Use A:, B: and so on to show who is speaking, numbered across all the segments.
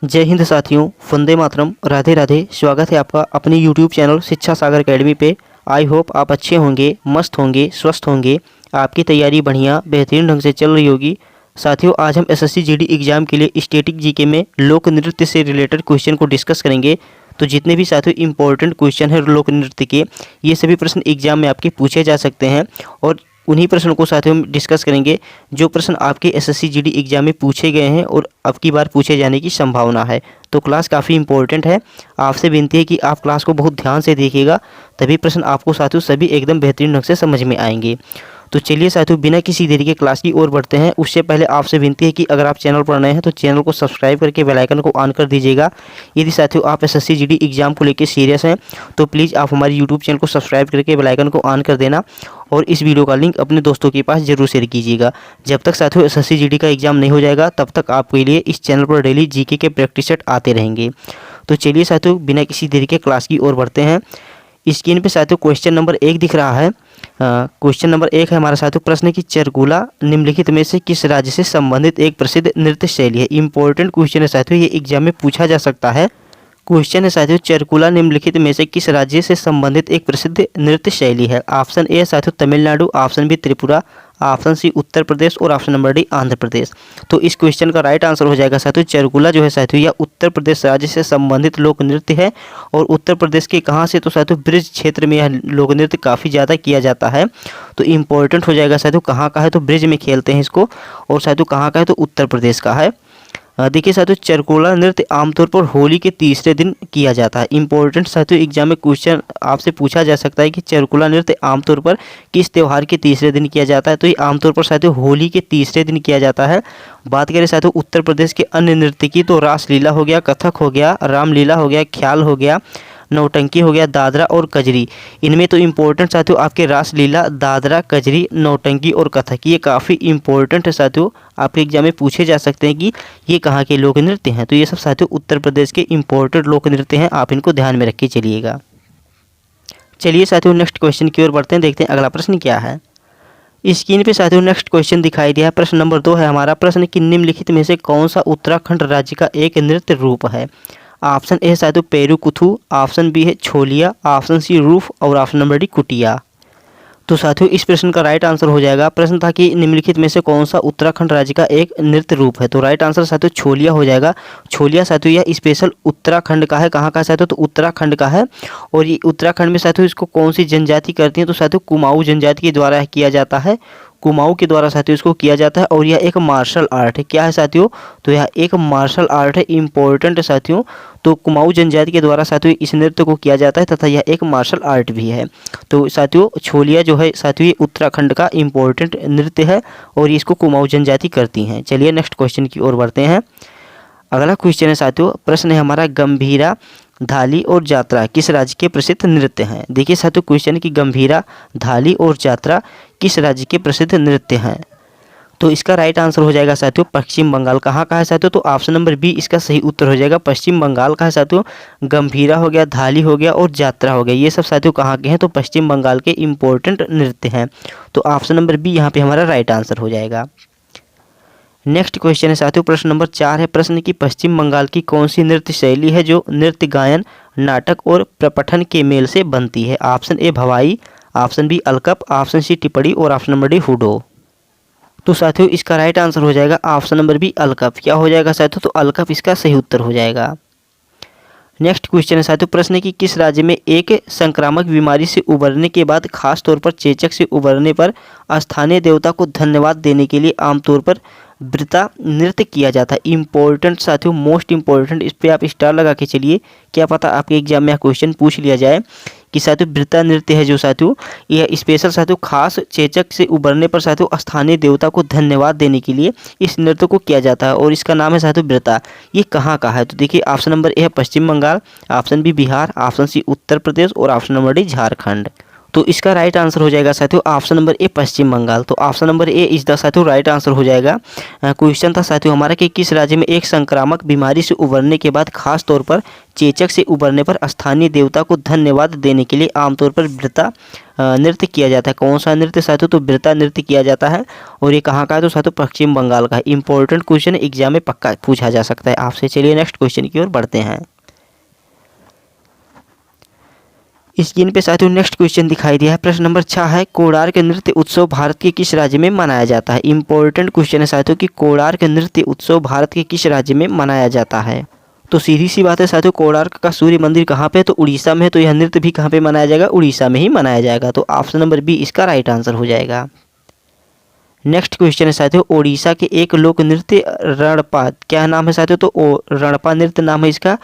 A: जय हिंद साथियों, वंदे मातरम, राधे राधे। स्वागत है आपका अपने यूट्यूब चैनल शिक्षा सागर अकेडमी पे। आई होप आप अच्छे होंगे, मस्त होंगे, स्वस्थ होंगे। आपकी तैयारी बढ़िया बेहतरीन ढंग से चल रही होगी। साथियों, आज हम एसएससी जीडी एग्जाम के लिए स्टैटिक जीके में लोक नृत्य से रिलेटेड क्वेश्चन को डिस्कस करेंगे। तो जितने भी साथियों इंपॉर्टेंट क्वेश्चन है लोक नृत्य के, ये सभी प्रश्न एग्जाम में आपके पूछे जा सकते हैं और उन्हीं प्रश्नों को साथियों हम डिस्कस करेंगे जो प्रश्न आपके एसएससी जीडी एग्जाम में पूछे गए हैं और अब की बार पूछे जाने की संभावना है। तो क्लास काफ़ी इंपॉर्टेंट है। आपसे विनती है कि आप क्लास को बहुत ध्यान से देखिएगा, तभी प्रश्न आपको साथियों सभी एकदम बेहतरीन ढंग से समझ में आएंगे। तो चलिए साथियों, बिना किसी देरी के क्लास की ओर बढ़ते हैं। उससे पहले आपसे विनती है कि अगर आप चैनल पर नए हैं तो चैनल को सब्सक्राइब करके बेल आइकन को ऑन कर दीजिएगा। यदि साथियों आप एसएससी जीडी एग्जाम को लेकर सीरियस हैं तो प्लीज़ आप हमारे यूट्यूब चैनल को सब्सक्राइब करके बेल आइकन को ऑन कर देना और इस वीडियो का लिंक अपने दोस्तों के पास जरूर शेयर कीजिएगा। जब तक साथियों एसएससी जीडी का एग्जाम नहीं हो जाएगा तब तक आपके लिए इस चैनल पर डेली जीके के प्रैक्टिस सेट आते रहेंगे। तो चलिए साथियों, बिना किसी देरी के क्लास की ओर बढ़ते हैं। स्क्रीन पे साथियों क्वेश्चन नंबर 1 दिख रहा है। क्वेश्चन नंबर 1 है हमारा साथियों, प्रश्न की चरगुला निम्नलिखित में से किस राज्य से संबंधित एक प्रसिद्ध नृत्य शैली है। इंपॉर्टेंट क्वेश्चन है साथियों, ये एग्जाम में पूछा जा सकता है। क्वेश्चन है साथियों, चरकुला निम्नलिखित में से किस राज्य से संबंधित एक प्रसिद्ध नृत्य शैली है। ऑप्शन ए साथियों Tamil Nadu, option B Tripura, option C Uttar Pradesh और option number D Andhra Pradesh. तो इस क्वेश्चन का राइट आंसर हो जाएगा साथियों चरकुला जो है साथियों यह उत्तर प्रदेश राज्य से संबंधित लोक नृत्य है। और उत्तर प्रदेश के कहाँ से, तो साथियों ब्रिज क्षेत्र में यह लोक नृत्य काफ़ी ज़्यादा किया जाता है। तो इम्पोर्टेंट हो जाएगा साथियों कहाँ का है, तो ब्रिज में खेलते हैं इसको। और साथियों कहाँ का है, तो उत्तर प्रदेश का है। देखिए साथियों, चरकुला नृत्य आमतौर पर होली के तीसरे दिन किया जाता है। इंपॉर्टेंट साथियों एग्जाम में क्वेश्चन आपसे पूछा जा सकता है कि चरकुला नृत्य आमतौर पर किस त्यौहार के तीसरे दिन किया जाता है। तो ये आमतौर पर साथियों होली के तीसरे दिन किया जाता है। बात करें साथियों उत्तर प्रदेश के अन्य नृत्य की, तो रासलीला हो गया, कथक हो गया, रामलीला हो गया, ख्याल हो गया, नौटंकी हो गया, दादरा और कजरी। इनमें तो इम्पोर्टेंट साथियों आपके रासलीला, दादरा, कजरी, नौटंकी और कथक ये काफ़ी इंपॉर्टेंट है साथियों, आपके एग्जाम में पूछे जा सकते हैं कि ये कहाँ के लोक नृत्य हैं। तो ये सब साथियों उत्तर प्रदेश के इम्पोर्टेंट लोक नृत्य हैं, आप इनको ध्यान में रख के चलिएगा। चलिए साथियों नेक्स्ट क्वेश्चन की ओर बढ़ते हैं, देखते हैं अगला प्रश्न क्या है। स्क्रीन पे साथियों नेक्स्ट क्वेश्चन दिखाई दिया है। प्रश्न नंबर 2 है हमारा, प्रश्न कि निम्नलिखित में से कौन सा उत्तराखंड राज्य का एक नृत्य रूप है। ऑप्शन ए साथियों पेरुकुथु, ऑप्शन बी है छोलिया, ऑप्शन सी रूफ और ऑप्शन नंबर डी कुटिया। तो साथियों इस प्रश्न का राइट आंसर हो जाएगा, प्रश्न था कि निम्नलिखित में से कौन सा उत्तराखंड राज्य का एक नृत्य रूप है। तो राइट आंसर साथियों छोलिया हो जाएगा। छोलिया साथियों यह स्पेशल उत्तराखंड का है। कहाँ का साथियों, तो उत्तराखंड का है। और ये उत्तराखंड में साथियों इसको कौन सी जनजाति करती है, तो साथियों कुमाऊं जनजाति के द्वारा किया जाता है। कुमाऊं के द्वारा साथियों इसको किया जाता है और यह एक मार्शल आर्ट है। क्या है साथियों, तो यह एक मार्शल आर्ट है। इम्पोर्टेंट है साथियों, तो कुमाऊं जनजाति के द्वारा साथियों इस नृत्य को किया जाता है तथा यह एक मार्शल आर्ट भी है। तो साथियों छोलिया जो है साथियों ये उत्तराखंड का इम्पोर्टेंट नृत्य है और इसको कुमाऊं जनजाति करती हैं। चलिए नेक्स्ट क्वेश्चन की ओर बढ़ते हैं। अगला क्वेश्चन है साथियों, प्रश्न है हमारा, गंभीरा, धाली और जात्रा किस राज्य के प्रसिद्ध नृत्य हैं। देखिए साथियों क्वेश्चन की गंभीरा, धाली और जात्रा किस राज्य के प्रसिद्ध नृत्य हैं। तो इसका राइट आंसर हो जाएगा साथियों पश्चिम बंगाल। कहाँ का है साथियों, तो ऑप्शन नंबर बी इसका सही उत्तर हो जाएगा, पश्चिम बंगाल का है साथियों। गंभीरा हो गया, धाली हो गया और जात्रा हो गया, ये सब साथियों कहाँ के हैं, तो पश्चिम बंगाल के इम्पोर्टेंट नृत्य हैं। तो ऑप्शन नंबर बी यहाँ पे हमारा राइट आंसर हो जाएगा। नेक्स्ट क्वेश्चन है साथियों, प्रश्न नंबर 4 है, प्रश्न की पश्चिम बंगाल की कौन सी नृत्य शैली है जो नृत्य, गायन, नाटक और प्रपठन के मेल से बनती है। Option A Bhavai, option B Alkap, option C Tippani और ऑप्शन नंबर डी हुडो। तो साथियों इसका राइट आंसर हो जाएगा ऑप्शन नंबर बी अलकप। क्या हो जाएगा साथियों, तो अलकप इसका सही उत्तर हो जाएगा। नेक्स्ट क्वेश्चन है साथियों, प्रश्न की किस राज्य में एक संक्रामक बीमारी से उबरने के बाद खास तौर पर चेचक से उबरने पर स्थानीय देवता को धन्यवाद देने के लिए आमतौर पर वृता नृत्य किया जाता है। इम्पोर्टेंट साथियों, मोस्ट इम्पोर्टेंट, इस पे आप स्टार लगा के चलिए, क्या पता आपके एग्जाम में क्वेश्चन पूछ लिया जाए कि साथियों वृता नृत्य है जो साथियों यह स्पेशल साथियों खास चेचक से उबरने पर साथियों स्थानीय देवता को धन्यवाद देने के लिए इस नृत्य को किया जाता है और इसका नाम है साथियों वृता। ये कहाँ का है, तो देखिए ऑप्शन नंबर ए है Paschim Bengal, option B Bihar, option C Uttar Pradesh और ऑप्शन नंबर डी झारखंड। तो इसका राइट आंसर हो जाएगा साथियों ऑप्शन नंबर ए पश्चिम बंगाल। तो ऑप्शन नंबर ए इस द साथियों राइट आंसर हो जाएगा। क्वेश्चन था साथियों हमारा कि किस राज्य में एक संक्रामक बीमारी से उबरने के बाद खास तौर पर चेचक से उबरने पर स्थानीय देवता को धन्यवाद देने के लिए आमतौर पर व्रता नृत्य किया जाता है। कौन सा नृत्य साथियों? तो व्रता नृत्य किया जाता है और ये कहाँ का है? तो साथियों पश्चिम बंगाल का है। इंपॉर्टेंट क्वेश्चन एग्जाम में पक्का पूछा जा सकता है आपसे। चलिए नेक्स्ट क्वेश्चन की ओर बढ़ते हैं। स्क्रीन पे साथियों नेक्स्ट क्वेश्चन दिखाई दिया है। प्रश्न नंबर 6 है, कोणार्क नृत्य उत्सव भारत के किस राज्य में मनाया जाता है? इंपॉर्टेंट क्वेश्चन है साथियों कि कोणार्क नृत्य उत्सव भारत के किस राज्य में मनाया जाता है? तो सीधी सी बात है साथियों, कोणार्क का सूर्य मंदिर कहाँ पे है? तो उड़ीसा में है। तो यह नृत्य भी कहाँ पे मनाया जाएगा? उड़ीसा में ही मनाया जाएगा। तो ऑप्शन नंबर बी इसका राइट आंसर हो जाएगा। नेक्स्ट क्वेश्चन है साथियों, ओडिशा के एक लोक नृत्य रणपा, क्या नाम है साथियों? तो रणपा नृत्य नाम है इसका।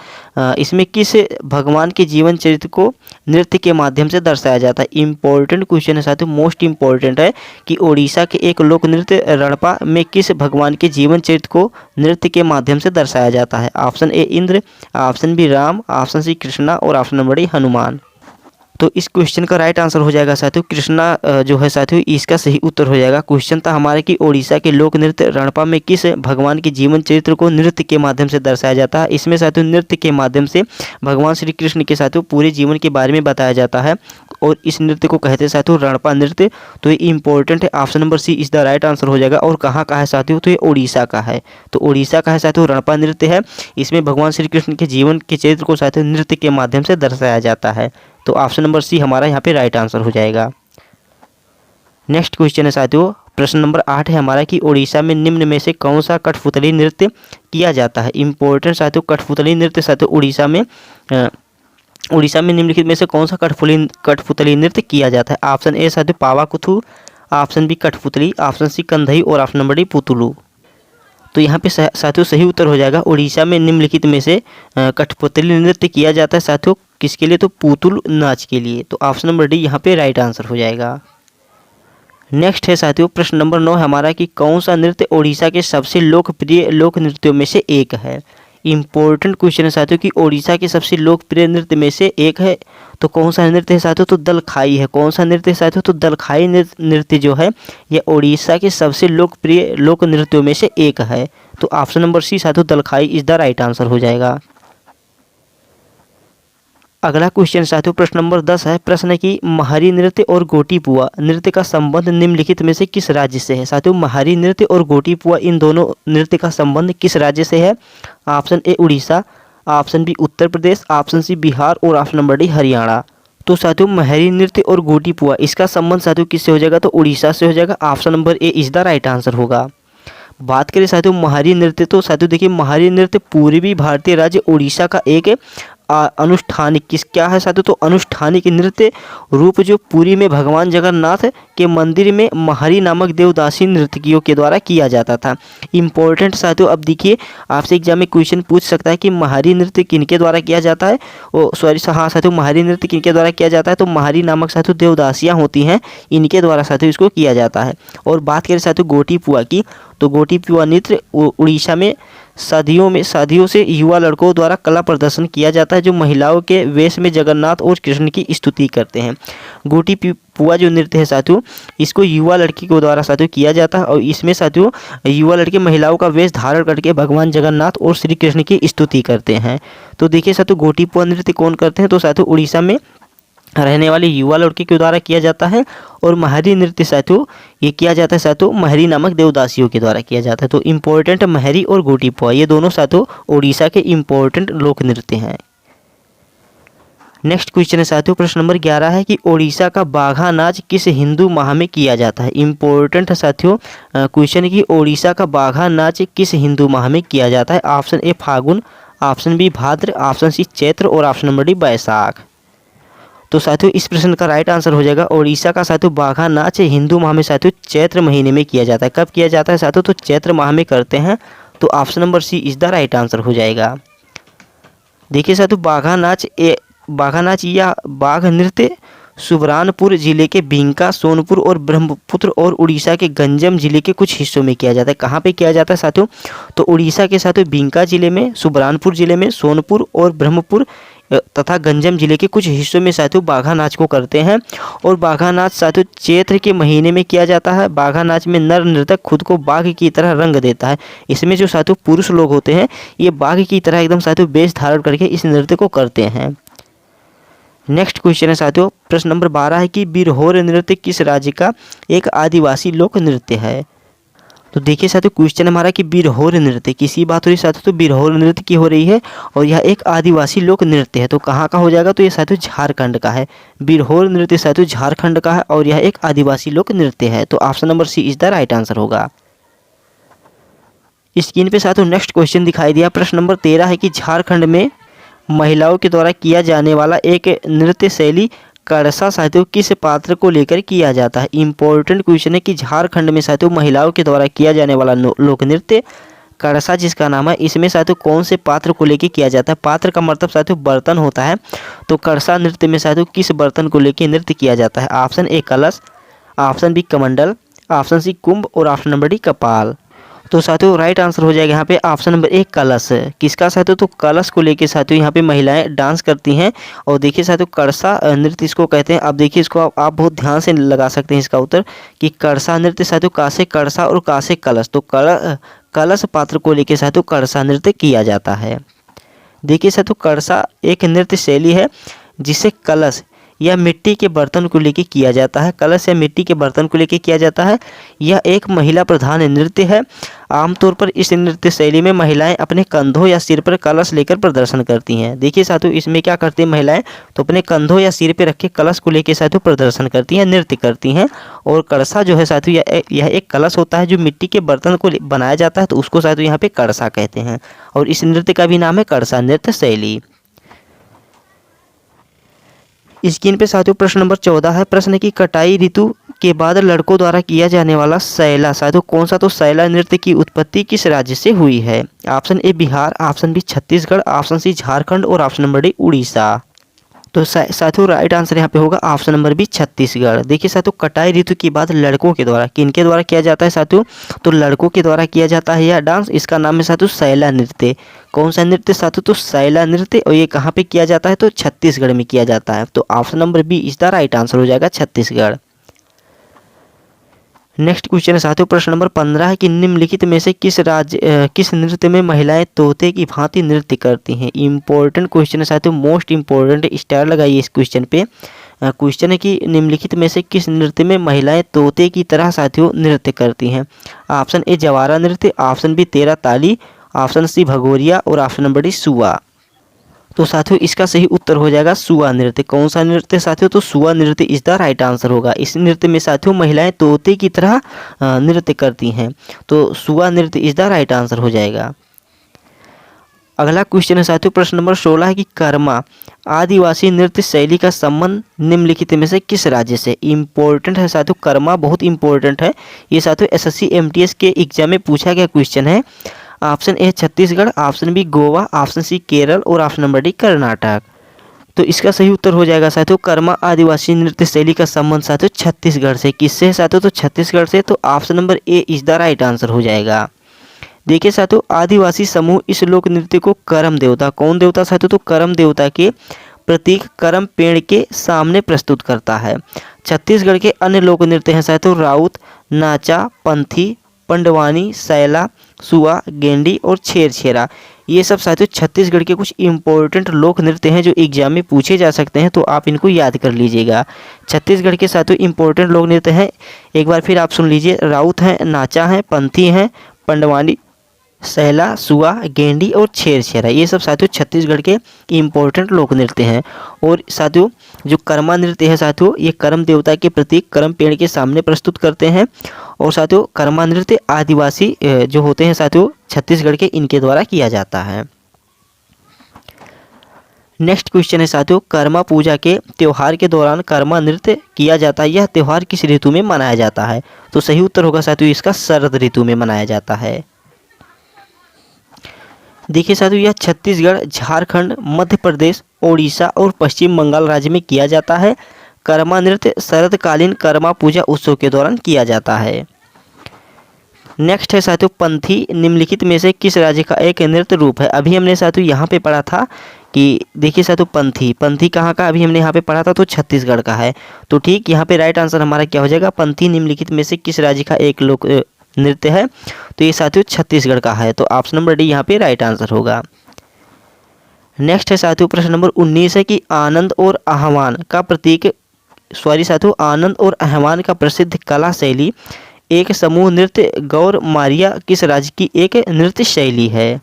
A: इसमें किस भगवान के जीवन चरित्र को नृत्य के माध्यम से दर्शाया जाता है? इंपॉर्टेंट क्वेश्चन है साथियों, मोस्ट इंपॉर्टेंट है कि ओडिशा के एक लोक नृत्य रणपा में किस भगवान के जीवन चरित्र को नृत्य के माध्यम से दर्शाया जाता है? Option A Indra, option B Ram, option C Krishna और ऑप्शन नंबर डी हनुमान। तो इस क्वेश्चन का राइट आंसर हो जाएगा साथियों कृष्णा जो है साथियों इसका सही उत्तर हो जाएगा। क्वेश्चन था हमारे कि ओडिशा के लोक नृत्य रणपा में किस भगवान के जीवन चरित्र को नृत्य के माध्यम से दर्शाया जाता है? इसमें साथियों नृत्य के माध्यम से भगवान श्री कृष्ण के साथियों पूरे जीवन के बारे में बताया जाता है और इस नृत्य को कहते हैं साथियों रणपा नृत्य। तो ये इंपॉर्टेंट है, ऑप्शन नंबर सी इस द राइट आंसर हो जाएगा। और कहाँ का है साथियों? तो ये ओडिशा का है। तो ओडिशा का है साथियों रणपा नृत्य है। इसमें भगवान श्री कृष्ण के जीवन के चरित्र को साथियों नृत्य के माध्यम से दर्शाया जाता है। तो ऑप्शन नंबर सी हमारा यहाँ पे राइट आंसर हो जाएगा। नेक्स्ट क्वेश्चन है साथियों, प्रश्न नंबर 8 है हमारा कि ओडिशा में निम्न में से कौन सा कठपुतली नृत्य किया जाता है? इंपॉर्टेंट साथियों कठपुतली नृत्य साथियों उड़ीसा में निम्नलिखित में से कौन सा कठपुतली नृत्य किया जाता है? ऑप्शन ए साथियों पावाकुथु, ऑप्शन बी कठपुतली, ऑप्शन सी कंधई और ऑप्शन नंबर डी पुतुलू। तो यहाँ पे साथियों सही उत्तर हो जाएगा उड़ीसा में निम्नलिखित में से कठपुतली नृत्य किया जाता है साथियों किसके लिए? तो पुतुल नाच के लिए। तो ऑप्शन नंबर डी यहाँ पे राइट आंसर हो जाएगा। नेक्स्ट है साथियों प्रश्न नंबर 9 हमारा कि कौन सा नृत्य ओडिशा के सबसे लोकप्रिय लोक नृत्यों में से एक है? इंपॉर्टेंट क्वेश्चन है साथियों कि ओडिशा के सबसे लोकप्रिय नृत्य में से एक है। तो कौन सा नृत्य है साथियों? तो दलखाई है। कौन सा नृत्य है साथियों? तो दलखाई नृत्य जो है यह ओडिशा के सबसे लोकप्रिय लोक नृत्यों में से एक है। तो ऑप्शन नंबर सी साथियों Dalkhai is the right answer हो जाएगा। अगला क्वेश्चन साथियों प्रश्न नंबर 10 है। प्रश्न है कि महारी नृत्य और गोटीपुआ नृत्य का संबंध निम्नलिखित में से किस राज्य से है? साथियों महारी नृत्य और गोटीपुआ इन दोनों नृत्य का संबंध किस राज्य से है? Option A Orissa, option B Uttar Pradesh, option C Bihar और ऑप्शन नंबर डी हरियाणा। तो साथियों महारी नृत्य और गोटीपुआ इसका संबंध साथियों किससे हो जाएगा? तो उड़ीसा से हो जाएगा। Option number A is the right answer होगा। बात करें साथियों महारी नृत्य तो साथियों देखिए महारी नृत्य पूर्वी भारतीय राज्य उड़ीसा का एक अनुष्ठानिक क्या है साथियों? तो अनुष्ठानिक नृत्य रूप जो पुरी में भगवान जगन्नाथ के मंदिर में महारी नामक देवदासी नर्तकियों के द्वारा किया जाता था। इंपॉर्टेंट साथियों अब देखिए आपसे एग्जाम में क्वेश्चन पूछ सकता है कि महारी नृत्य किनके द्वारा किया जाता है? हाँ साथियों महारी नृत्य किनके द्वारा किया जाता है? तो महारी नामक साथियों देवदासियाँ होती हैं इनके द्वारा साथियों इसको किया जाता है। और बात करें साथियों गोटीपुआ की तो गोटीपुआ नृत्य उड़ीसा में शादियों से युवा लड़कों द्वारा कला प्रदर्शन किया जाता है जो महिलाओं के वेश में जगन्नाथ और कृष्ण की स्तुति करते हैं। गोटीपुआ जो नृत्य है साथियों इसको युवा लड़की को द्वारा साथियों किया जाता है और इसमें साथियों युवा लड़के महिलाओं का वेश धारण करके भगवान जगन्नाथ और श्री कृष्ण की स्तुति करते हैं। तो देखिए साथियों गोटीपुआ नृत्य कौन करते हैं? तो साथियों उड़ीसा में रहने वाले युवा लड़के के द्वारा किया जाता है और महारी नृत्य साथियों ये किया जाता है साथियों महारी नामक देवदासियों के द्वारा किया जाता है। तो इम्पोर्टेंट महारी और गोटीपुआ ये दोनों साथियों उड़ीसा के इम्पोर्टेंट लोक नृत्य हैं। नेक्स्ट क्वेश्चन है साथियों प्रश्न नंबर 11 है कि ओडिशा का बाघा नाच किस हिंदू माह में किया जाता है? इम्पोर्टेंट है साथियों क्वेश्चन है कि ओडिशा का बाघा नाच किस हिंदू माह में किया जाता है? Option A Phagun, option B Bhadra, option C Chaitra और ऑप्शन नंबर डी बैसाख। तो साथियों इस प्रश्न का राइट आंसर हो जाएगा ओडिशा का साथियों बाघा नाच हिंदू माह में साथियों चैत्र महीने में किया जाता है। कब किया जाता है साथियों? तो चैत्र माह में करते हैं। तो option number C is the right answer हो जाएगा। देखिए साथियों बाघा नाच या बाघ नृत्य सुबरानपुर जिले के बिंका, सोनपुर और ब्रह्मपुत्र और उड़ीसा के गंजम जिले के कुछ हिस्सों में किया जाता है। कहाँ पे किया जाता है साथियों? तो उड़ीसा के साथियों बिंका जिले में, सुबरानपुर जिले में, सोनपुर और ब्रह्मपुर तथा गंजम जिले के कुछ हिस्सों में साथियों बाघा नाच को करते हैं। और बाघा नाच साथियों चैत्र के महीने में किया जाता है। बाघा नाच में नर नर्तक खुद को बाघ की तरह रंग देता है। इसमें जो साथियों पुरुष लोग होते हैं ये बाघ की तरह एकदम साथियों वेश धारण करके इस नृत्य को करते हैं। नेक्स्ट क्वेश्चन है साथियों, प्रश्न नंबर 12 है कि बिरहोर नृत्य किस राज्य का एक आदिवासी लोक नृत्य है। तो देखिए साथियों क्वेश्चन हमारा कि बिरहोर नृत्य किसी बात हो रही साथियों, तो बिरहोर नृत्य की हो रही है और यह एक आदिवासी लोक नृत्य है। तो कहाँ का हो जाएगा, तो ये साथियों झारखंड का है। बिरहोर नृत्य साथियों झारखंड का है और यह एक आदिवासी लोक नृत्य है। तो option number C is the right answer होगा। स्क्रीन पे साथियों नेक्स्ट क्वेश्चन दिखाई दिया, प्रश्न नंबर 13 है कि झारखंड में महिलाओं के द्वारा किया जाने वाला एक नृत्य शैली कड़सा साथियों किस पात्र को लेकर किया जाता है। इंपॉर्टेंट क्वेश्चन है कि झारखंड में साथियों महिलाओं के द्वारा किया जाने वाला लोक नृत्य कड़सा जिसका नाम है, इसमें साथियों कौन से पात्र को लेकर किया जाता है। पात्र का मतलब साथियों बर्तन होता है। तो कड़सा नृत्य में साथियों किस बर्तन को लेकर नृत्य किया जाता है। ऑप्शन ए कलश, ऑप्शन बी कमंडल, ऑप्शन सी कुंभ और ऑप्शन नंबर डी कपाल। तो साथियों राइट आंसर हो जाएगा यहाँ पे ऑप्शन नंबर एक कलश। किसका साथियों, तो कलश को लेके साथियों यहाँ पे महिलाएं डांस करती हैं। और देखिए साथियों कड़सा नृत्य इसको कहते हैं। अब देखिए इसको आप बहुत ध्यान से लगा सकते हैं इसका उत्तर कि कड़सा नृत्य साथियों का से कड़सा और का से कलश। तो कलश पात्र को लेके साथियों कड़सा नृत्य किया जाता है। देखिए साथियों कड़सा एक नृत्य शैली है जिसे कलश या मिट्टी के बर्तन को लेके किया जाता है। कलश या मिट्टी के बर्तन को लेके किया जाता है। यह एक महिला प्रधान नृत्य है। आमतौर पर इस नृत्य शैली में महिलाएं अपने कंधों या सिर पर कलश लेकर प्रदर्शन करती हैं। देखिए साथियों इसमें क्या करती हैं महिलाएं, तो अपने कंधों या सिर पर रखे कलश को लेकर साथियों प्रदर्शन करती हैं, नृत्य करती हैं। और कड़सा जो है साथियों यह एक कलश होता है जो मिट्टी के बर्तन को बनाया जाता है, तो उसको साथियों यहाँ पे कड़सा कहते हैं। और इस नृत्य का भी नाम है कड़सा नृत्य शैली। स्क्रीन पे साथियों प्रश्न नंबर 14 है, प्रश्न की कटाई ऋतु के बाद लड़कों द्वारा किया जाने वाला सैला साथियों कौन सा, तो सैला नृत्य की उत्पत्ति किस राज्य से हुई है। Option A Bihar, option B Chhattisgarh, option C Jharkhand और ऑप्शन नंबर डी उड़ीसा। तो साथियों राइट आंसर यहाँ पे होगा ऑप्शन नंबर बी छत्तीसगढ़। देखिए साथियों कटाई ऋतु के बाद लड़कों के द्वारा किनके द्वारा किया जाता है साथियों, तो लड़कों के द्वारा किया जाता है यह डांस। इसका नाम है साथियों सैला नृत्य। कौन सा नृत्य साथियों, तो सैला नृत्य। और ये कहाँ पे किया जाता है, तो छत्तीसगढ़ में किया जाता है। तो option number B is the right answer हो जाएगा छत्तीसगढ़। नेक्स्ट क्वेश्चन है साथियों प्रश्न नंबर 15 है कि निम्नलिखित में से किस नृत्य में महिलाएं तोते की भांति नृत्य करती हैं। इंपॉर्टेंट क्वेश्चन है साथियों, मोस्ट इंपॉर्टेंट, स्टार लगाइए इस क्वेश्चन पे। क्वेश्चन है कि निम्नलिखित में से किस नृत्य में महिलाएं तोते की तरह साथियों नृत्य करती हैं। ऑप्शन ए जवारा नृत्य, ऑप्शन बी तेरा ताली, ऑप्शन सी भगोरिया और ऑप्शन नंबर डी सुआ। तो साथियों इसका सही उत्तर हो जाएगा सुआ नृत्य। कौन सा नृत्य साथियों, तो सुआ नृत्य इज द राइट आंसर होगा। इस नृत्य में साथियों महिलाएं तोते की तरह नृत्य करती हैं। तो सुआ नृत्य इज द राइट आंसर हो जाएगा। अगला क्वेश्चन है साथियों प्रश्न नंबर 16 है कि कर्मा आदिवासी नृत्य शैली का संबंध निम्नलिखित में से किस राज्य से। इंपॉर्टेंट है साथियों, कर्मा बहुत इंपॉर्टेंट है। ये साथियों एसएससी एमटीएस के एग्जाम में पूछा गया क्वेश्चन है। Option A Chhattisgarh, option B Goa, option C Kerala और ऑप्शन नंबर डी कर्नाटक। तो इसका सही उत्तर हो जाएगा साथियों कर्मा आदिवासी नृत्य शैली का संबंध साथियों छत्तीसगढ़ से। किससे है साथियों, तो छत्तीसगढ़ से। तो option number A is the right answer हो जाएगा। देखिए साथियों आदिवासी समूह इस लोक नृत्य को करम देवता, कौन देवता साथियों, तो करम देवता के प्रतीक करम पेड़ के सामने प्रस्तुत करता है। छत्तीसगढ़ के अन्य लोक नृत्य हैं साथियों राउत, नाचा, पंथी, पंडवानी, सैला, सुआ, गेंडी और छेरछेरा। ये सब साथियों छत्तीसगढ़ के कुछ इंपॉर्टेंट लोक नृत्य हैं जो एग्जाम में पूछे जा सकते हैं। तो आप इनको याद कर लीजिएगा। छत्तीसगढ़ के साथियों इंपॉर्टेंट लोक नृत्य हैं, एक बार फिर आप सुन लीजिए। राउत हैं, नाचा हैं, पंथी हैं, पंडवानी, सैला, सुआ, गेंडी और छेरछेरा। ये सब साथियों छत्तीसगढ़ के इंपॉर्टेंट लोक नृत्य हैं। और साथियों जो कर्मा नृत्य है साथियों ये कर्म देवता के प्रतीक करम पेड़ के सामने प्रस्तुत करते हैं। और साथियों कर्मा नृत्य आदिवासी जो होते हैं साथियों छत्तीसगढ़ के, इनके द्वारा किया जाता है। नेक्स्ट क्वेश्चन है साथियों कर्मा पूजा के त्यौहार के दौरान कर्मा नृत्य किया जाता है। यह त्यौहार किस ऋतु में मनाया जाता है। तो सही उत्तर होगा साथियों इसका शरद ऋतु में मनाया जाता है। देखिए साथियों यह छत्तीसगढ़, झारखंड, मध्य प्रदेश, ओडिशा और पश्चिम बंगाल राज्य में किया जाता है। कर्मा नृत्य शरदकालीन कर्मा पूजा उत्सव के दौरान किया जाता है। नेक्स्ट है साथियों पंथी निम्नलिखित में से किस राज्य का एक नृत्य रूप है। अभी हमने साथियों यहाँ पे पढ़ा था कि देखिए साथियों पंथी, पंथी कहाँ का अभी हमने यहाँ पे पढ़ा था तो छत्तीसगढ़ का है। तो ठीक यहाँ पे राइट आंसर हमारा क्या हो जाएगा, पंथी निम्नलिखित में से किस राज्य का एक लोक नृत्य है, तो ये साथियों छत्तीसगढ़ का है। तो ऑप्शन नंबर डी यहाँ पे राइट आंसर होगा। नेक्स्ट है साथियों प्रश्न नंबर 19 है कि आनंद और आह्वान का प्रतीक साथियों आनंद और आह्वान का प्रसिद्ध कला शैली एक समूह नृत्य गौर मारिया किस राज्य की एक नृत्य शैली है।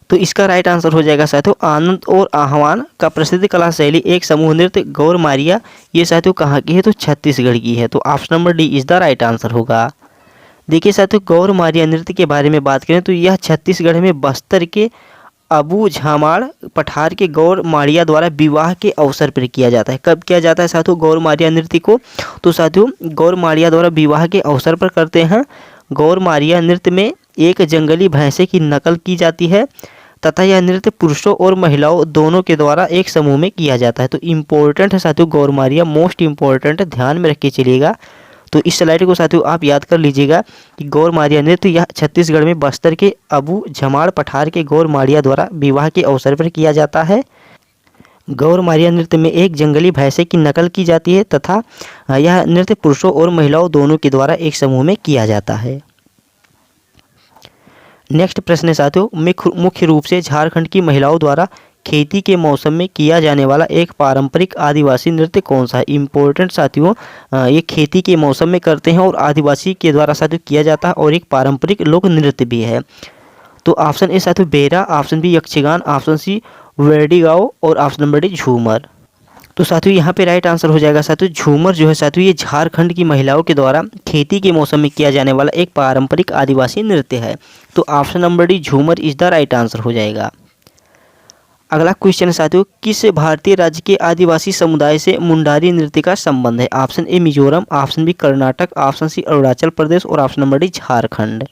A: तो इसका राइट आंसर हो जाएगा साथियों आनंद और आह्वान का प्रसिद्ध कला शैली एक समूह नृत्य गौर मारिया, ये साथियों कहाँ की है, तो छत्तीसगढ़ की है। तो option number D is the right answer होगा। देखिए साथियों गौर मारिया नृत्य के बारे में बात करें तो यह छत्तीसगढ़ में बस्तर के अबू झामाड़ पठार के गौर मारिया द्वारा विवाह के अवसर पर किया जाता है। कब किया जाता है साथियों गौर मारिया नृत्य को, तो साथियों गौर मारिया द्वारा विवाह के अवसर पर करते हैं। गौर मारिया नृत्य में एक जंगली भैंसे की नकल की जाती है तथा यह नृत्य पुरुषों और महिलाओं दोनों के द्वारा एक समूह में किया जाता है। तो इम्पोर्टेंट है साथियों गौर मारिया, मोस्ट इम्पोर्टेंट है, ध्यान में रख के चलिएगा। तो इस स्लाइड को साथियों आप याद कर लीजिएगा कि गौर मारिया नृत्य यह छत्तीसगढ़ में बस्तर के अबू झमाड़ पठार के गौर मारिया द्वारा विवाह के अवसर पर किया जाता है। गौर मारिया नृत्य में एक जंगली भैंसे की नकल की जाती है तथा यह नृत्य पुरुषों और महिलाओं दोनों के द्वारा एक समूह में किया जाता है। नेक्स्ट प्रश्न है साथियों मुख्य रूप से झारखंड की महिलाओं द्वारा खेती के मौसम में किया जाने वाला एक पारंपरिक आदिवासी नृत्य कौन सा है। इम्पोर्टेंट साथियों ये खेती के मौसम में करते हैं और आदिवासी के द्वारा साथियों किया जाता है और एक पारंपरिक लोक नृत्य भी है। तो ऑप्शन ए साथियों Bera, option B Yakshagana, option C वेडिगाओ और ऑप्शन नंबर डी झूमर। तो साथियों यहाँ पे राइट आंसर हो जाएगा साथियों झूमर जो है साथियों ये झारखंड की महिलाओं के द्वारा खेती के मौसम में किया जाने वाला एक पारंपरिक आदिवासी नृत्य है। तो ऑप्शन नंबर डी झूमर इज द राइट आंसर हो जाएगा। अगला क्वेश्चन है साथियों किस भारतीय राज्य के आदिवासी समुदाय से मुंडारी नृत्य का संबंध है। Option A Mizoram, option B Karnataka, option C Arunachal Pradesh और ऑप्शन नंबर डी झारखंड।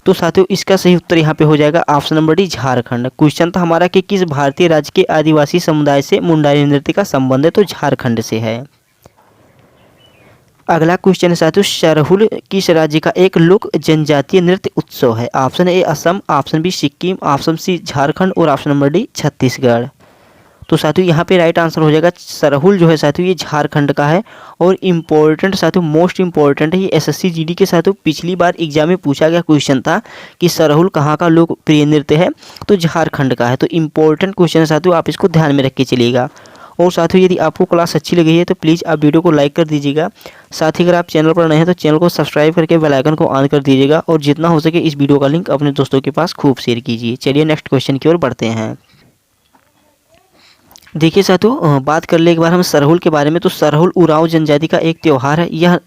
A: तो साथियों इसका सही उत्तर यहाँ पे हो जाएगा option number D Jharkhand. Question था हमारा कि किस भारतीय राज्य के आदिवासी समुदाय से मुंडारी नृत्य का संबंध है, तो झारखंड से है। अगला क्वेश्चन है साथियों सरहुल किस राज्य का एक लोक जनजातीय नृत्य उत्सव है। Option A Assam, option B Sikkim, option C Jharkhand और ऑप्शन नंबर डी छत्तीसगढ़। तो साथियों यहाँ पे राइट आंसर हो जाएगा सरहुल जो है साथियों ये झारखंड का है और इम्पोर्टेंट साथियों मोस्ट इम्पोर्टेंट है। ये एसएससी जीडी के साथियों पिछली बार एग्जाम में पूछा गया क्वेश्चन था कि सरहुल कहाँ का लोकप्रिय नृत्य है, तो झारखंड का है। तो इम्पोर्टेंट क्वेश्चन है साथियों, आप इसको ध्यान में रख के चलिएगा। और साथियों यदि आपको क्लास अच्छी लगी है तो प्लीज़ आप वीडियो को लाइक कर दीजिएगा। साथ ही अगर आप चैनल पर नए हैं तो चैनल को सब्सक्राइब करके बेल आइकन को ऑन कर दीजिएगा और जितना हो सके इस वीडियो का लिंक अपने दोस्तों के पास खूब शेयर कीजिए। चलिए नेक्स्ट क्वेश्चन की ओर बढ़ते हैं। देखिए साथियों बात कर ले एक बार हम सरहुल के बारे में। तो सरहुल उरांव जनजाति का एक त्यौहार है। यह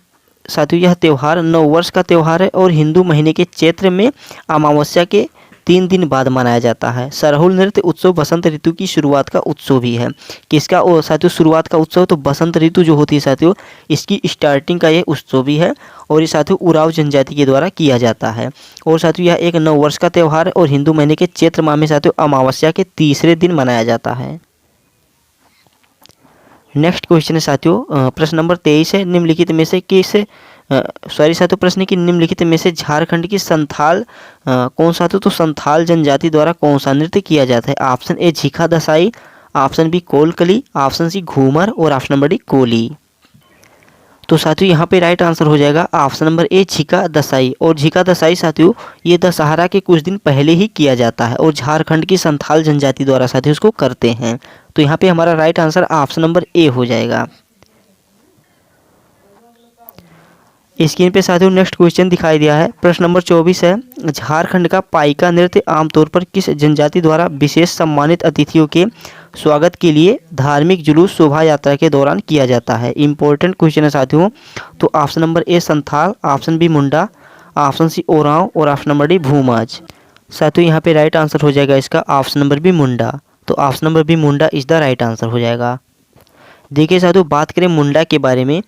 A: साथियों यह त्यौहार नववर्ष का त्यौहार है और हिंदू महीने के चैत्र में अमावस्या के 3 दिन बाद मनाया जाता है। सरहुल नृत्य उत्सव बसंत ऋतु की शुरुआत का उत्सव भी है। किसका साथियों शुरुआत का उत्सव, तो बसंत ऋतु जो होती है साथियों इसकी स्टार्टिंग का ये उत्सव भी है और ये साथियों उरांव जनजाति के द्वारा किया जाता है। और साथियों यह एक नववर्ष का त्यौहार है और हिंदू महीने के चैत्र माह में साथियों अमावस्या के तीसरे दिन मनाया जाता है। नेक्स्ट क्वेश्चन है साथियों प्रश्न नंबर 23 है निम्नलिखित में से किस साथियों प्रश्न की निम्नलिखित में से झारखंड की संथाल कौन सा, तो संथाल जनजाति द्वारा कौन सा नृत्य किया जाता है। Option A Jhika Dasai, option B Kolkali, option C Ghoomar और ऑप्शन नंबर डी कोली। तो साथियों यहाँ पे राइट आंसर हो जाएगा ऑप्शन नंबर ए झिका दसाई। और झिका दसाई साथियों ये दशहरा के कुछ दिन पहले ही किया जाता है और झारखंड की संथाल जनजाति द्वारा साथियों उसको करते हैं। तो यहाँ पे हमारा राइट आंसर ऑप्शन नंबर ए हो जाएगा। स्क्रीन पे साथियों नेक्स्ट क्वेश्चन दिखाई दिया है। प्रश्न नंबर 24 है झारखंड का पाइका नृत्य आमतौर पर किस जनजाति द्वारा विशेष सम्मानित अतिथियों के स्वागत के लिए धार्मिक जुलूस शोभा यात्रा के दौरान किया जाता है। इंपॉर्टेंट क्वेश्चन है साथियों। तो option number A Santhal, option B Munda, option C Oraon और ऑप्शन नंबर डी भूमाज। साथियों यहाँ पे राइट आंसर हो जाएगा इसका ऑप्शन नंबर बी मुंडा। तो option number B Munda is the right answer हो जाएगा। देखिए साथियों बात करें मुंडा के बारे में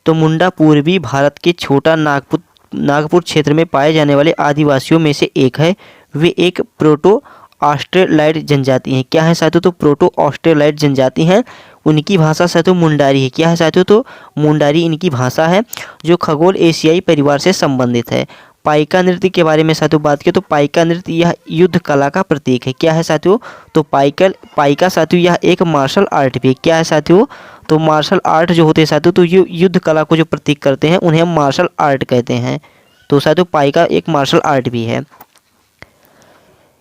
A: तो मुंडा पूर्वी भारत के छोटा नागपुर क्षेत्र में पाए जाने वाले आदिवासियों में से एक है। वे एक प्रोटो ऑस्ट्रेलाइड जनजाति हैं। क्या है साथियों, तो प्रोटो ऑस्ट्रेलाइड जनजाति हैं। उनकी भाषा साथियों मुंडारी है। क्या है साथियों, तो मुंडारी इनकी भाषा है जो खगोल एशियाई परिवार से संबंधित है। पाइका नृत्य के बारे में साथियों बात करें तो पाइका नृत्य यह युद्ध कला का प्रतीक है। क्या है साथियों? तो पाइका साथियों यह एक मार्शल आर्ट भी है। क्या है साथियों? तो मार्शल आर्ट जो होते हैं साथियों, तो ये युद्ध कला को जो प्रतीक करते हैं उन्हें हम मार्शल आर्ट कहते हैं। तो साथियों पाइका एक मार्शल आर्ट भी है।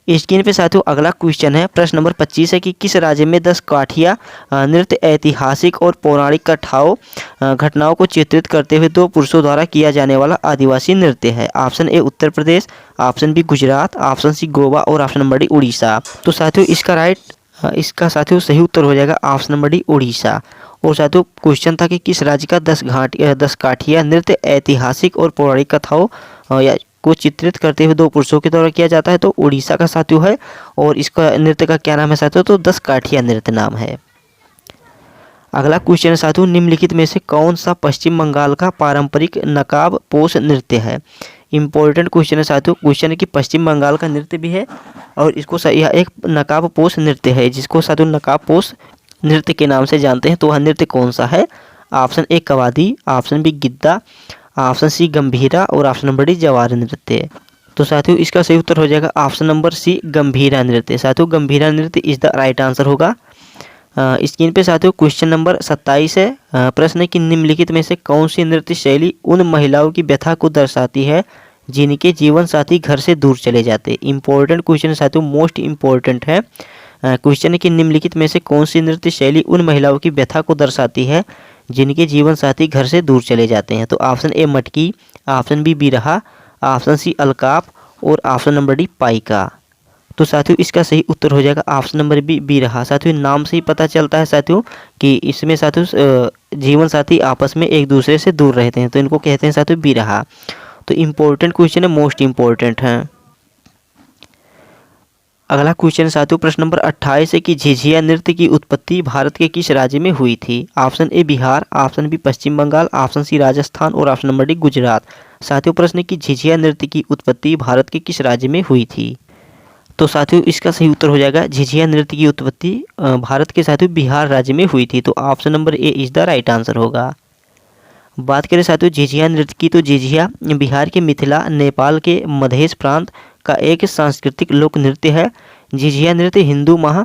A: स्क्रीन पे साथियों अगला क्वेश्चन है, प्रश्न नंबर 25 है कि किस राज्य में 10 काठिया नृत्य ऐतिहासिक और पौराणिक घटनाओं को चित्रित करते हुए 2 पुरुषों द्वारा किया जाने वाला आदिवासी नृत्य है। Option A Uttar Pradesh, option B Gujarat, option C Goa और ऑप्शन नंबर डी उड़ीसा। तो साथियों इसका साथियों सही उत्तर हो जाएगा ऑप्शन नंबर डी उड़ीसा। और साथियों क्वेश्चन था कि किस राज्य का 10 काठिया नृत्य ऐतिहासिक और पौराणिक कथाओं को चित्रित करते हुए 2 पुरुषों के द्वारा किया जाता है, तो उड़ीसा का साथियों है। और इसका नृत्य का क्या नाम है साथियों? तो 10 काठिया नृत्य नाम है। अगला क्वेश्चन है साथियों, निम्नलिखित में से कौन सा पश्चिम बंगाल का पारंपरिक नकाब पोश नृत्य है? इंपॉर्टेंट क्वेश्चन है साथियों। क्वेश्चन है कि पश्चिम बंगाल का नृत्य भी है और इसको यह एक नकाब पोश नृत्य है, जिसको साथियों नकाब पोश नृत्य के नाम से जानते हैं। तो वह नृत्य कौन सा है? Option A Kavadi, option B Giddha, option C Gambhira और ऑप्शन नंबर डी जवार नृत्य। तो साथियों इसका सही उत्तर हो जाएगा ऑप्शन नंबर सी गंभीरा नृत्य। साथियों गंभीरा नृत्य इज द राइट आंसर होगा। स्क्रीन पे साथियों क्वेश्चन नंबर 27 है। प्रश्न है कि निम्नलिखित में से कौन सी नृत्य शैली उन महिलाओं की व्यथा को दर्शाती है जिनके जीवन साथी घर से दूर चले जाते? इंपॉर्टेंट क्वेश्चन साथियों, मोस्ट इंपॉर्टेंट है। क्वेश्चन है कि निम्नलिखित में से कौन सी नृत्य शैली उन महिलाओं की व्यथा को दर्शाती है जिनके जीवन साथी घर से दूर चले जाते हैं? तो ऑप्शन ए मटकी, ऑप्शन बी बिरहा, ऑप्शन सी अलकाप और ऑप्शन नंबर डी पाइका। तो साथियों इसका सही उत्तर हो जाएगा ऑप्शन नंबर बी बिरहा। साथियों नाम से ही पता चलता है साथियों कि इसमें साथियों जीवन साथी आपस में एक दूसरे से दूर रहते हैं, तो इनको कहते हैं साथियों बिरहा। तो इम्पोर्टेंट क्वेश्चन है, मोस्ट इम्पोर्टेंट है। अगला क्वेश्चन साथियों प्रश्न नंबर 28 है कि झिझिया नृत्य की उत्पत्ति भारत के किस राज्य में हुई थी? Option A Bihar, option B Paschim Bengal, option C Rajasthan और ऑप्शन नंबर डी गुजरात। साथियों प्रश्न है कि झिझिया नृत्य की उत्पत्ति भारत के किस राज्य में हुई थी? तो साथियों इसका सही उत्तर हो जाएगा झिझिया नृत्य की उत्पत्ति भारत के साथियों बिहार राज्य में हुई थी। तो option number A is the right answer होगा। बात करें साथियों झिझिया नृत्य की, तो झिझिया बिहार के मिथिला, नेपाल के मधेश प्रांत का एक सांस्कृतिक लोक नृत्य है। झिझिया नृत्य हिंदू माह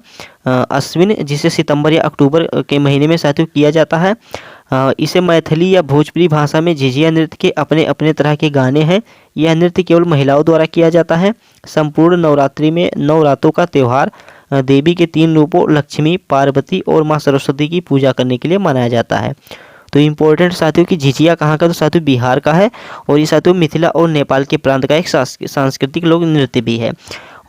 A: अश्विन जिसे सितंबर या अक्टूबर के महीने में साथियों किया जाता है। इसे मैथिली या भोजपुरी भाषा में झिझिया नृत्य के अपने अपने तरह के गाने हैं। यह नृत्य केवल महिलाओं द्वारा किया जाता है। संपूर्ण नवरात्रि में 9 रातों का त्यौहार देवी के 3 रूपों लक्ष्मी, पार्वती और माँ सरस्वती की पूजा करने के लिए मनाया जाता है। तो इम्पोर्टेंट साथियों कि झिझिया कहाँ का? तो साथियों बिहार का है और ये साथियों मिथिला और नेपाल के प्रांत का एक सांस्कृतिक लोक नृत्य भी है।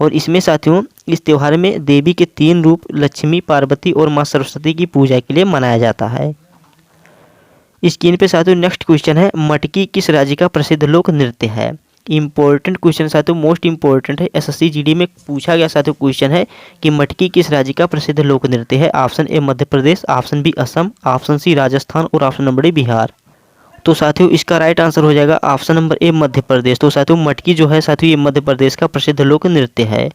A: और इसमें साथियों इस त्यौहार में देवी के 3 रूप लक्ष्मी, पार्वती और माँ सरस्वती की पूजा के लिए मनाया जाता है। स्क्रीन पे साथियों नेक्स्ट क्वेश्चन है, मटकी किस राज्य का प्रसिद्ध लोक नृत्य है? इंपॉर्टेंट क्वेश्चन साथियों, मोस्ट इंपॉर्टेंट है। एसएससी जीडी में पूछा गया साथियों क्वेश्चन है कि मटकी किस राज्य का प्रसिद्ध लोक नृत्य है? Option A Madhya Pradesh, option B Assam, option C Rajasthan और ऑप्शन नंबर डी बिहार। तो साथियों इसका राइट आंसर हो जाएगा ऑप्शन नंबर ए मध्य प्रदेश। तो साथियों मटकी जो है साथियों ये मध्य प्रदेश का प्रसिद्ध लोक नृत्य है।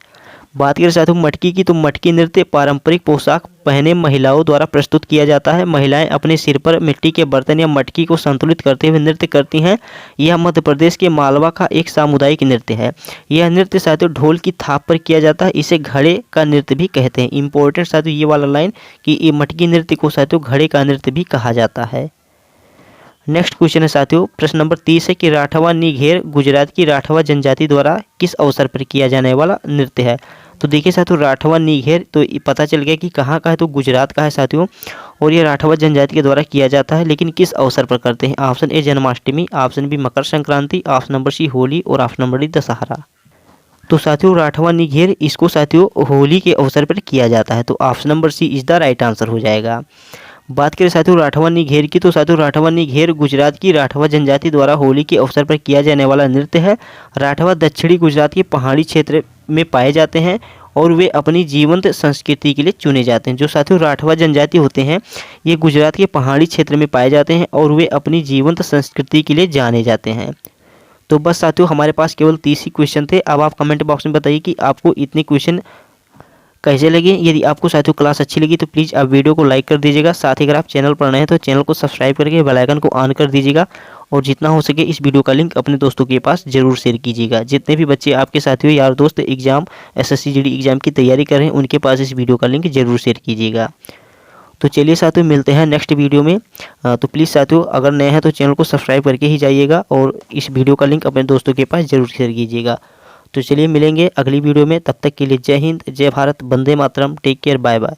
A: बात करें साथियों मटकी की, तो मटकी नृत्य पारंपरिक पोशाक पहने महिलाओं द्वारा प्रस्तुत किया जाता है। महिलाएं अपने सिर पर मिट्टी के बर्तन या मटकी को संतुलित करते हुए नृत्य करती हैं। यह मध्य प्रदेश के मालवा का एक सामुदायिक नृत्य है। यह नृत्य साथियों ढोल की थाप पर किया जाता है। इसे घड़े का नृत्य भी कहते हैं। इंपॉर्टेंट साथियों ये वाला लाइन कि ये मटकी नृत्य को साथियों घड़े का नृत्य भी कहा जाता है। नेक्स्ट क्वेश्चन है साथियों प्रश्न नंबर 30 है कि राठवा निघेर गुजरात की राठवा जनजाति द्वारा किस अवसर पर किया जाने वाला नृत्य है? तो देखिए साथियों राठवा निघेर तो पता चल गया कि कहाँ का है, तो गुजरात का है साथियों। और ये राठवा जनजाति के द्वारा किया जाता है, लेकिन किस अवसर पर करते हैं? Option A Janmashtami, option B Makar Sankranti, option number C Holi और ऑप्शन नंबर डी दशहरा। तो साथियों राठवा निघेर इसको साथियों होली के अवसर पर किया जाता है। तो option number C is the right answer हो जाएगा। बात करें साथियों राठवा निघेर की, तो साथियों राठवा निघेर गुजरात की राठवा जनजाति द्वारा होली के अवसर पर किया जाने वाला नृत्य है। राठवा दक्षिणी गुजरात के पहाड़ी क्षेत्र में पाए जाते हैं और वे अपनी जीवंत संस्कृति के लिए चुने जाते हैं। जो साथियों राठवा जनजाति होते हैं ये गुजरात के पहाड़ी क्षेत्र में पाए जाते हैं और वे अपनी जीवंत संस्कृति के लिए जाने जाते हैं। तो बस साथियों हमारे पास केवल 30 ही क्वेश्चन थे। अब आप कमेंट बॉक्स में बताइए कि आपको इतने क्वेश्चन कैसे लगे। यदि आपको साथियों क्लास अच्छी लगी तो प्लीज़ आप वीडियो को लाइक कर दीजिएगा। साथ ही अगर आप चैनल पर नए हैं तो चैनल को सब्सक्राइब करके बेल आइकन को ऑन कर दीजिएगा और जितना हो सके इस वीडियो का लिंक अपने दोस्तों के पास जरूर शेयर कीजिएगा। जितने भी बच्चे आपके साथियों यार दोस्त एग्जाम SSC GD एग्जाम की तैयारी कर रहे हैं उनके पास इस वीडियो का लिंक जरूर शेयर कीजिएगा। तो चलिए साथियों मिलते हैं नेक्स्ट वीडियो में। तो प्लीज़ साथियों अगर नए हैं तो चैनल को सब्सक्राइब करके ही जाइएगा और इस वीडियो का लिंक अपने दोस्तों के पास जरूर शेयर कीजिएगा। तो चलिए मिलेंगे अगली वीडियो में, तब तक के लिए जय हिंद, जय Bharat, Vande Mataram, take care, bye bye.